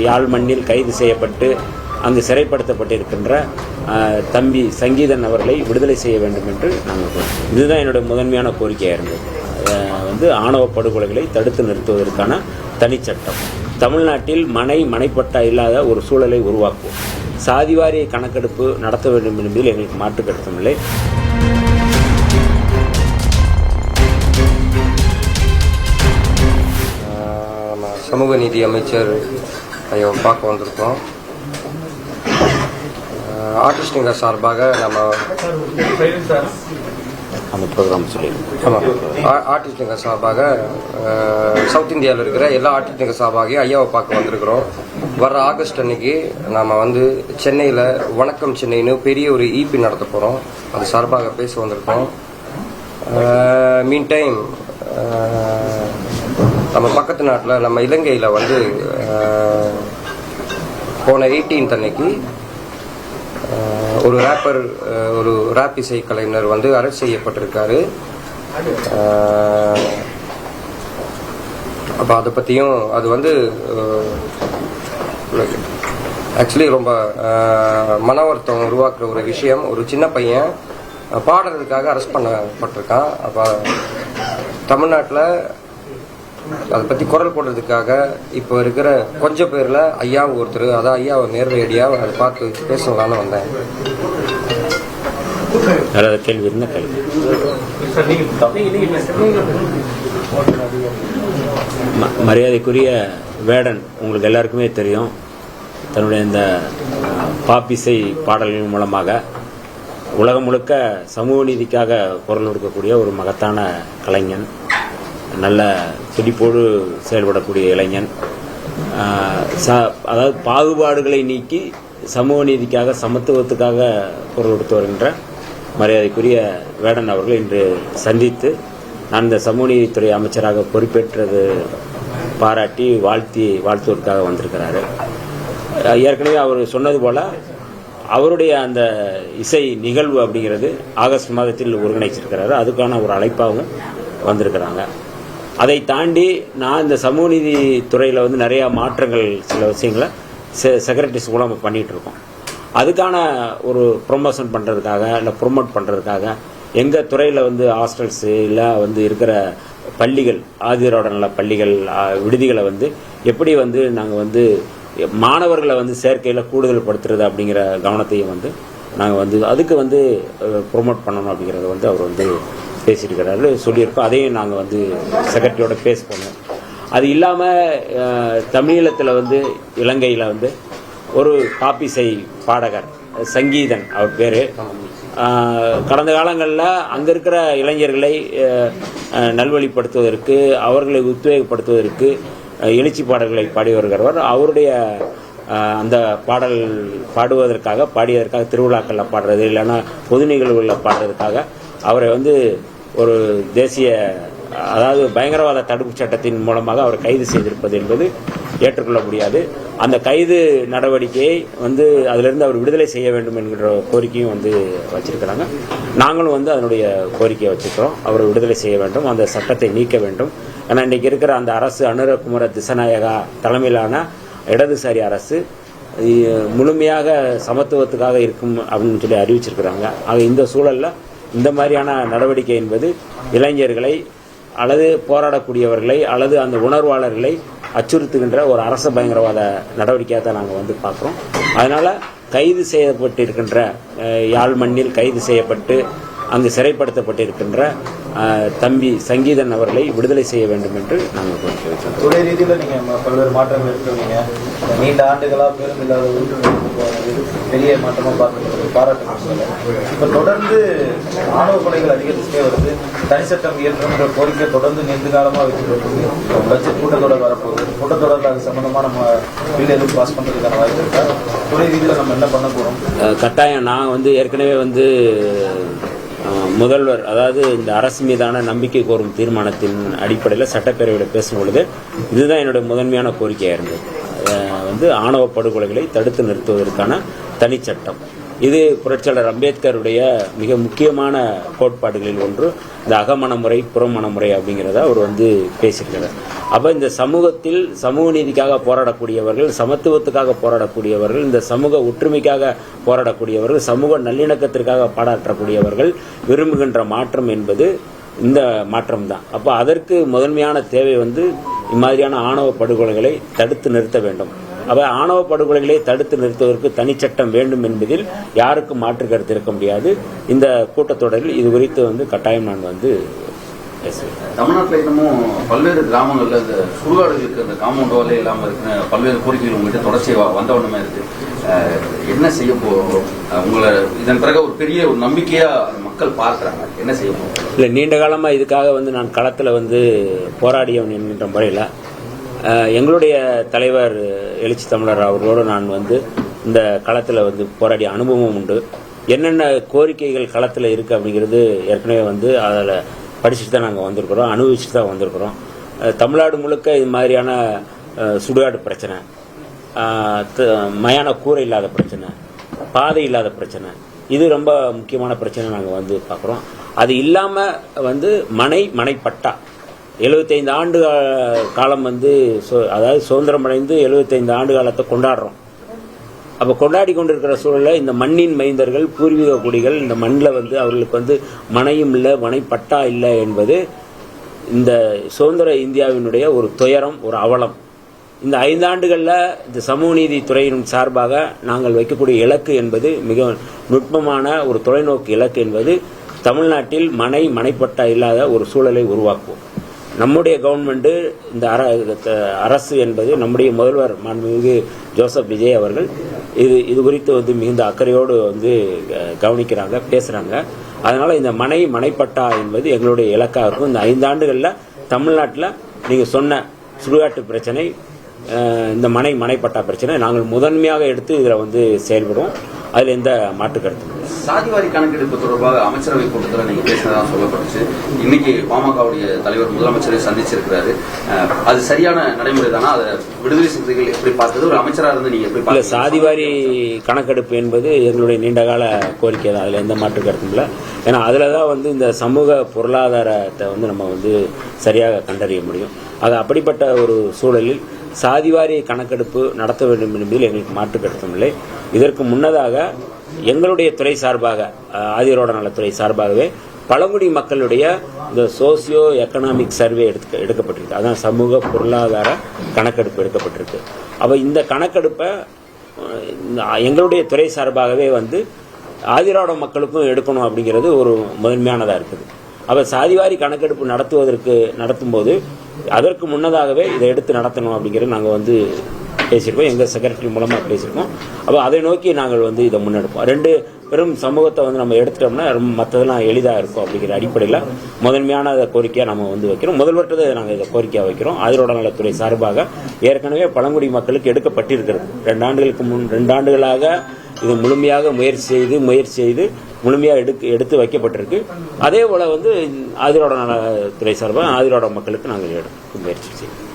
யாழ் மண்ணில் கைது செய்யப்பட்டு அங்கு சிறைப்படுத்தப்பட்டிருக்கின்ற தம்பி சங்கீதன் அவர்களை விடுதலை செய்ய வேண்டும் என்று நாங்கள் இதுதான் என்னுடைய முதன்மையான கோரிக்கையாக இருந்தது. ஆணவ படுகொலைகளை தடுத்து நிறுத்துவதற்கான தனிச்சட்டம், தமிழ்நாட்டில் மனைப்பட்டா இல்லாத ஒரு சூழலை உருவாக்குவோம், சாதிவாரிய கணக்கெடுப்பு நடத்த வேண்டும் என்பதில் எங்களுக்கு மாற்று கருத்துமில்லை. சமூக நீதி அமைச்சர் ஐயோ பார்க்க வந்திருக்கோம். ஆர்டிஸ்டுங்க சார்பாக நம்ம அந்த ப்ரோக்ராம் ஆர்டிஸ்டுங்க சார்பாக சவுத் இந்தியாவில் இருக்கிற எல்லா ஆர்டிஸ்டுங்க சார்பாக ஐயாவை பார்க்க வந்திருக்கிறோம். வர ஆகஸ்ட் அன்னைக்கு நாம் சென்னையில் வணக்கம் சென்னைன்னு பெரிய ஒரு ஈபி நடத்த போகிறோம். அது சார்பாக பேச வந்திருக்கோம். மீன் டைம் நம்ம பக்கத்து நாட்டில் நம்ம இலங்கையில் போன 18 அன்னைக்கு ஒரு ராப் இசை கலைஞர் அரெஸ்ட் செய்யப்பட்டிருக்காரு. அப்போ அதை பற்றியும் அது ஆக்சுவலி ரொம்ப மன வருத்தம் உருவாக்குற ஒரு விஷயம். ஒரு சின்ன பையன் பாடுறதுக்காக அரெஸ்ட் பண்ணப்பட்டிருக்கான். அப்போ தமிழ்நாட்டில் அதை பற்றி குரல் போடுறதுக்காக இப்போ இருக்கிற கொஞ்சம் பேரில் ஐயா ஒருத்தர், அதான் ஐயாவை நேரடியாக அதை பார்த்து பேசலான்னு வந்தேன். கேள்வி என்ன கேள்வி? மரியாதைக்குரிய வேடன் உங்களுக்கு எல்லாருக்குமே தெரியும், தன்னுடைய இந்த பாப்பிசை பாடல்களின் மூலமாக உலகம் முழுக்க சமூக நீதிக்காக குரல் கொடுக்கக்கூடிய ஒரு மகத்தான கலைஞன், நல்ல துடிப்போடு செயல்படக்கூடிய இளைஞன். அதாவது பாகுபாடுகளை நீக்கி சமூக நீதிக்காக சமத்துவத்துக்காக குரல் கொடுத்து வருகின்ற மரியாதைக்குரிய வேடன் அவர்கள் இன்று சந்தித்து நான் இந்த சமூக நீதித்துறை அமைச்சராக பொறுப்பேற்றது பாராட்டி வாழ்த்துவதற்காக வந்திருக்கிறாரு. ஏற்கனவே அவர் சொன்னது போல அவருடைய அந்த இசை நிகழ்வு அப்படிங்கிறது ஆகஸ்ட் மாதத்தில் ஒருங்கிணைச்சிருக்கிறாரு. அதுக்கான ஒரு அழைப்பாகவும் வந்திருக்கிறாங்க. அதை தாண்டி நான் இந்த சமூக நீதி துறையில் நிறையா மாற்றங்கள், சில விஷயங்களை செக்ரட்டரிஸ் மூலம் பண்ணிகிட்டு இருக்கோம். அதுக்கான ஒரு ப்ரொமோஷன் பண்ணுறதுக்காக இல்லை ப்ரொமோட் பண்ணுறதுக்காக எங்கள் துறையில் ஹாஸ்டல்ஸு இல்லை இருக்கிற பள்ளிகள், ஆதிரோட நல்ல பள்ளிகள், விடுதிகளை எப்படி நாங்கள் மாணவர்களை சேர்க்கையில் கூடுதல் படுத்துறது அப்படிங்கிற கவனத்தையும் நாங்கள் அதுக்கு ப்ரொமோட் பண்ணணும் அப்படிங்கிறத அவர் பேசியிருக்கிறாரு, சொல்லியிருக்கோம். அதையும் நாங்கள் செக்ரட்டரியோட பேச போனோம். அது இல்லாமல் தமிழீழத்தில் இலங்கையில் ஒரு பாப்பிசை பாடகர் சங்கீதன், அவர் பேர், கடந்த காலங்களில் அங்கே இருக்கிற இளைஞர்களை நல்வழிப்படுத்துவதற்கு, அவர்களை உத்வேகப்படுத்துவதற்கு எழுச்சி பாடல்களை பாடி வருகிறவர். அவருடைய அந்த பாடல் பாடியதற்காக திருவிழாக்களில் பாடுறது, இல்லைன்னா பொது நிகழ்வுகளில் பாடுறதுக்காக அவரை ஒரு தேசிய, அதாவது பயங்கரவாத தடுப்பு சட்டத்தின் மூலமாக அவர் கைது செய்திருப்பது என்பது ஏற்றுக்கொள்ள முடியாது. அந்த கைது நடவடிக்கையை அதிலிருந்து அவர் விடுதலை செய்ய வேண்டும் என்கிற கோரிக்கையும் வச்சிருக்கிறாங்க. நாங்களும் அதனுடைய கோரிக்கையை வச்சிருக்கிறோம். அவர் விடுதலை செய்ய வேண்டும், அந்த சட்டத்தை நீக்க வேண்டும். ஏன்னா இன்றைக்கி இருக்கிற அந்த அரசு, அனுரகுமார திசாநாயகா தலைமையிலான இடதுசாரி அரசு முழுமையாக சமத்துவத்துக்காக இருக்கும் அப்படின்னு சொல்லி அறிவிச்சிருக்கிறாங்க. ஆக இந்த சூழலில் இந்த மாதிரியான நடவடிக்கை என்பது இளைஞர்களை அல்லது போராடக்கூடியவர்களை அல்லது அந்த உணர்வாளர்களை அச்சுறுத்துகின்ற ஒரு அரச பயங்கரவாத நடவடிக்கையாக தான் நாங்கள் பார்க்குறோம். அதனால் கைது செய்யப்பட்டிருக்கின்ற, யாழ் மண்ணில் கைது செய்யப்பட்டு அங்கு சிறைப்படுத்தப்பட்டிருக்கின்ற தம்பி சங்கீதன் அவர்களை விடுதலை செய்ய வேண்டும் என்று நாங்கள் கோரிக்கை வச்சோம். துறை ரீதியில் நீங்கள் பல்வேறு மாற்றங்கள் இருக்கிறீங்க. நீண்ட ஆண்டுகளாக பேரும் இல்லாத பெரிய மாற்றமாக பாராட்டுகள். இப்போ தொடர்ந்து ஆணவ கொலைகள் அதிகரிச்சுட்டே வருது. தனிச்சட்டம் இயற்றம்ன்ற கோரிக்கை தொடர்ந்து நீண்ட காலமாக வச்சுட்டு பட்ஜெட் கூட்டத்தொடர் வரப்போகுது. கூட்டத்தொடரில் அது சம்பந்தமாக நம்ம பில் எதுவும் பாஸ் பண்ணுறதுக்கான வாய்ப்பு இருக்கா? துறை ரீதியில் நம்ம என்ன பண்ண போகிறோம்? கட்டாயம் நான் ஏற்கனவே முதல்வர், அதாவது இந்த அரசு மீதான நம்பிக்கை கோரும் தீர்மானத்தின் அடிப்படையில் சட்டப்பேரவையில் பேசும் பொழுது இதுதான் என்னுடைய முதன்மையான கோரிக்கையாக இருந்தது. ஆணவ படுகொலைகளை தடுத்து நிறுத்துவதற்கான தனிச்சட்டம், இது புரட்சியாளர் அம்பேத்கருடைய மிக முக்கியமான கோட்பாடுகளில் ஒன்று. இந்த அகமணமுறை புறமணமுறை அப்படிங்கிறத அவர் வந்து பேசியிருக்கிறார். அப்போ இந்த சமூகத்தில் சமூக நீதிக்காக போராடக்கூடியவர்கள், சமத்துவத்துக்காக போராடக்கூடியவர்கள், இந்த சமூக ஒற்றுமைக்காக போராடக்கூடியவர்கள், சமூக நல்லிணக்கத்திற்காக பாராட்டக்கூடியவர்கள் விரும்புகின்ற மாற்றம் என்பது இந்த மாற்றம் தான். அப்போ அதற்கு முதன்மையான தேவை வந்து இம்மாதிரியான ஆணவ படுகொலைகளை தடுத்து நிறுத்த வேண்டும். அப்போ ஆணவ படுகொலைகளை தடுத்து நிறுத்துவதற்கு தனிச்சட்டம் வேண்டும் என்பதில் யாருக்கும் மாற்று கருத்து இருக்க முடியாது. இந்த கூட்டத்தொடரில் இது குறித்து வந்து கட்டாயம் நான் வந்து பேசுவேன். தமிழ்நாட்டில் இன்னமும் பல்வேறு கிராமங்களில் இந்த சுடுகாடுகளுக்கு அந்த காம்பவுண்ட் வாலே இல்லாமல் இருக்கிற பல்வேறு கோரிக்கைகள் உங்கள்கிட்ட தொடர்ச்சியாக வந்தவண்ணமே இருக்கு. என்ன செய்ய போகிறோம்? உங்களை இதன் பிறகு ஒரு பெரிய ஒரு தமிழக மக்கள் பார்க்குறாங்க, என்ன செய்ய போகிறோம்? இல்லை, நீண்ட காலமாக இதுக்காக வந்து நான் களத்தில் வந்து போராடியவன் என்கின்ற முறையில் எங்களுடைய தலைவர் எழுச்சி தமிழர் அவர்களோடு நான் வந்து இந்த களத்தில் வந்து போராடிய அனுபவம் உண்டு. என்னென்ன கோரிக்கைகள் களத்தில் இருக்குது அப்படிங்கிறது ஏற்கனவே வந்து அதில் படிச்சுட்டு தான் நாங்கள் வந்திருக்கிறோம், அனுபவிச்சுட்டு தான் வந்திருக்கிறோம். தமிழ்நாடு முழுக்க இது மாதிரியான சுடுகாடு பிரச்சனை, மயான கூரை இல்லாத பிரச்சனை, பாதை இல்லாத பிரச்சனை, இது ரொம்ப முக்கியமான பிரச்சனை நாங்கள் வந்து பார்க்குறோம். அது இல்லாமல் வந்து மனைப்பட்டா 75 ஆண்டு காலம் வந்து அதாவது சுதந்திரம் அடைந்து 75 ஆண்டு காலத்தை கொண்டாடுறோம். அப்போ கொண்டாடி கொண்டிருக்கிற சூழலில் இந்த மண்ணின் மைந்தர்கள், பூர்வீக குடிகள் இந்த மண்ணில் வந்து அவர்களுக்கு வந்து மனையும் இல்லை, மனைப்பட்டா இல்லை என்பது இந்த சுதந்திர இந்தியாவினுடைய ஒரு துயரம், ஒரு அவலம். இந்த 5 ஆண்டுகளில் இந்த சமூக நீதித்துறையின் சார்பாக நாங்கள் வைக்கக்கூடிய இலக்கு என்பது மிக நுட்பமான ஒரு தொலைநோக்கு இலக்கு என்பது தமிழ்நாட்டில் மனைப்பட்டா இல்லாத ஒரு சூழலை உருவாக்குவோம். நம்முடைய கவர்மெண்ட், இந்த அரசு என்பது நம்முடைய முதல்வர் மாண்புமிகு ஜோசப் விஜய் அவர்கள் இது குறித்து வந்து மிகுந்த அக்கறையோடு வந்து கவனிக்கிறாங்க, பேசுகிறாங்க. அதனால் இந்த மனைப்பட்டா என்பது எங்களுடைய இலக்காக இருக்கும். இந்த 5 ஆண்டுகளில் தமிழ்நாட்டில் நீங்கள் சொன்ன சுடுகாட்டு பிரச்சனை, இந்த மனைப்பட்டா பிரச்சனை நாங்கள் முதன்மையாக எடுத்து இதில் வந்து செயல்படுவோம். அதில் எந்த மாற்று கருத்து இல்லை. சாதிவாரி கணக்கெடுப்பு தொடர்பாக அமைச்சரவை கூட்டத்தில் நீங்கள் பேசினதான் சொல்லப்பட்டுச்சு. இன்னைக்கு பாமகவுடைய தலைவர் முதலமைச்சரை சந்திச்சிருக்கிறாரு. அது சரியான நடைமுறை தானா? அதை விடுதலை சிறுத்தைகள் எப்படி பார்த்தது? ஒரு அமைச்சராக இருந்து நீங்கள் எப்படி பார்த்து? சாதிவாரி கணக்கெடுப்பு என்பது எங்களுடைய நீண்டகால கோரிக்கை தான், அதில் எந்த மாற்று கருத்தும் இல்லை. ஏன்னா அதில் தான் வந்து இந்த சமூக பொருளாதாரத்தை வந்து நம்ம வந்து சரியாக கண்டறிய முடியும். அது அப்படிப்பட்ட ஒரு சூழலில் சாதிவாரி கணக்கெடுப்பு நடத்த வேண்டும் என்பதில் எங்களுக்கு மாற்று கருத்தும் இல்லை. இதற்கு முன்னதாக எங்களுடைய துறை சார்பாக, ஆதிரோட நலத்துறை சார்பாகவே பழங்குடி மக்களுடைய இந்த சோசியோ எக்கனாமிக் சர்வே எடுக்கப்பட்டிருக்கு. அதான் சமூக பொருளாதார கணக்கெடுப்பு எடுக்கப்பட்டிருக்கு. அப்போ இந்த கணக்கெடுப்பை எங்களுடைய துறை சார்பாகவே வந்து ஆதிராட மக்களுக்கும் எடுக்கணும் அப்படிங்கிறது ஒரு முதன்மையானதாக இருக்குது. அப்போ சாதிவாரி கணக்கெடுப்பு நடத்தும்போது அதற்கு முன்னதாகவே இதை எடுத்து நடத்தணும் அப்படிங்கிறது நாங்கள் வந்து பேசியிருக்கோம், எங்கள் செக்ரட்டரி மூலமாக பேசியிருக்கோம். அப்போ அதை நோக்கி நாங்கள் வந்து இதை முன்னெடுப்போம். 2 பெரும் சமூகத்தை வந்து நம்ம எடுத்துட்டோம்னா மற்றதெல்லாம் எளிதாக இருக்கும் அப்படிங்கிற அடிப்படையில் முதன்மையான கோரிக்கையாக நம்ம வந்து வைக்கிறோம். முதல்வர்கிட்ட நாங்கள் இதை கோரிக்கையாக வைக்கிறோம். ஆதிரோட நலத்துறை சார்பாக ஏற்கனவே பழங்குடி மக்களுக்கு எடுக்கப்பட்டிருக்கிறது. 2 ஆண்டுகளாக இது முழுமையாக முயற்சி செய்து முழுமையாக எடுத்து வைக்கப்பட்டிருக்கு. அதே போல் வந்து ஆதிரோட நலத்துறை சார்பாக ஆதிரோட மக்களுக்கு நாங்கள் எடுக்க முயற்சி செய்வோம்.